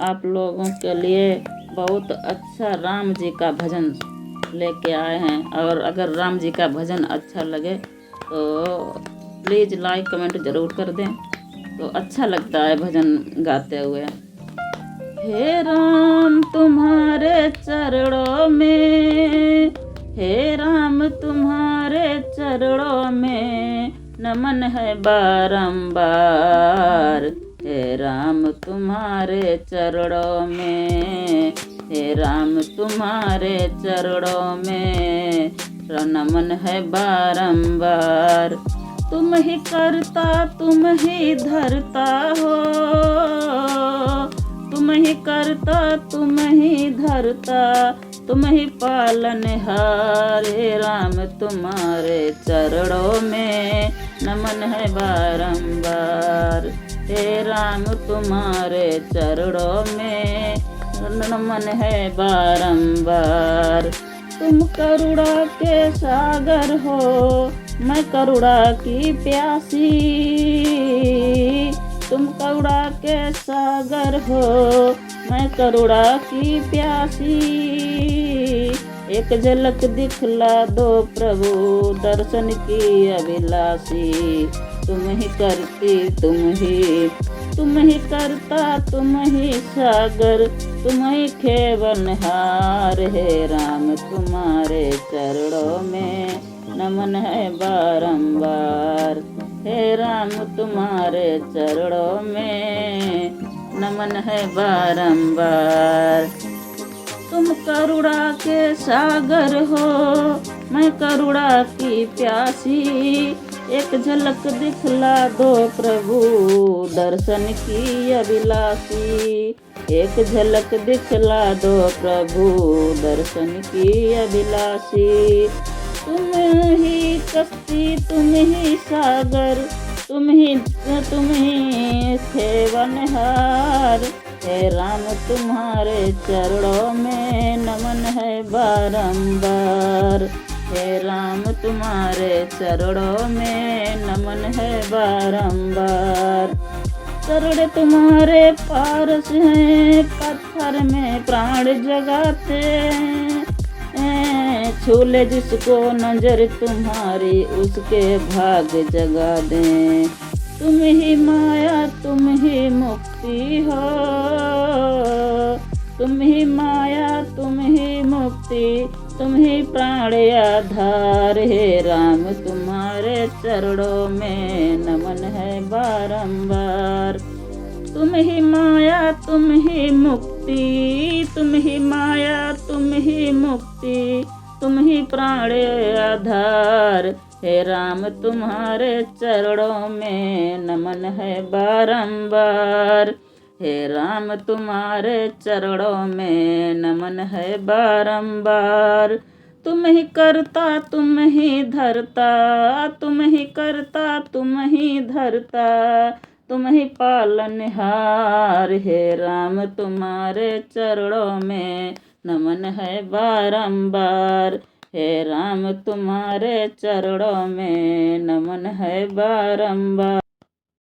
आप लोगों के लिए बहुत अच्छा राम जी का भजन लेके आए हैं। और अगर राम जी का भजन अच्छा लगे तो प्लीज़ लाइक कमेंट ज़रूर कर दें, तो अच्छा लगता है भजन गाते हुए। हे राम तुम्हारे चरणों में, हे राम तुम्हारे चरणों में नमन है बारंबार। हे राम तुम्हारे चरणों में, हे राम तुम्हारे चरणों में नमन है बारंबार। तुम ही करता तुम ही धरता हो, तुम ही करता तुम ही धरता, तुम ही पालनहार। हे राम तुम्हारे चरणों में नमन है बारंबार। हे राम तुम्हारे चरणों में नमन है बारंबार। तुम करुणा के सागर हो, मैं करुणा की प्यासी। तुम करुणा के सागर हो, मैं करुणा की प्यासी। एक झलक दिखला दो प्रभु, दर्शन की अभिलाषी। तुम ही करती तुम ही करता तुम ही सागर, तुम ही खेवनहार। हे राम तुम्हारे चरणों में नमन है बारंबार। हे राम तुम्हारे चरणों में नमन है बारंबार। तुम करुणा के सागर हो, मैं करुणा की प्यासी। एक झलक दिखला दो प्रभु, दर्शन की अभिलाषी। एक झलक दिखला दो प्रभु, दर्शन की अभिलाषी। तुम ही कश्ती तुम ही सागर, तुम ही खेवनहार। हे राम तुम्हारे चरणों में नमन है बारंबार। हे राम तुम्हारे चरणों में नमन है बारंबार। चरण तुम्हारे पारस हैं, पत्थर में प्राण जगाते। छूले जिसको नजर तुम्हारी, उसके भाग्य जगा दें। तुम ही माया तुम ही मुक्ति हो, तुम ही माया तुम ही मुक्ति, तुम ही प्राण आधार। हे राम तुम्हारे चरणों में नमन है बारंबार। तुम ही माया तुम ही मुक्ति, तुम ही माया तुम ही मुक्ति, तुम ही प्राण आधार। हे राम तुम्हारे चरणों में नमन है बारंबार। हे राम तुम्हारे चरणों में नमन है बारंबार। तुम ही करता तुम ही धरता, तुम ही करता तुम ही धरता, तुम ही पालनहार। हे राम तुम्हारे चरणों में नमन है बारंबार। हे राम तुम्हारे चरणों में नमन है बारंबार।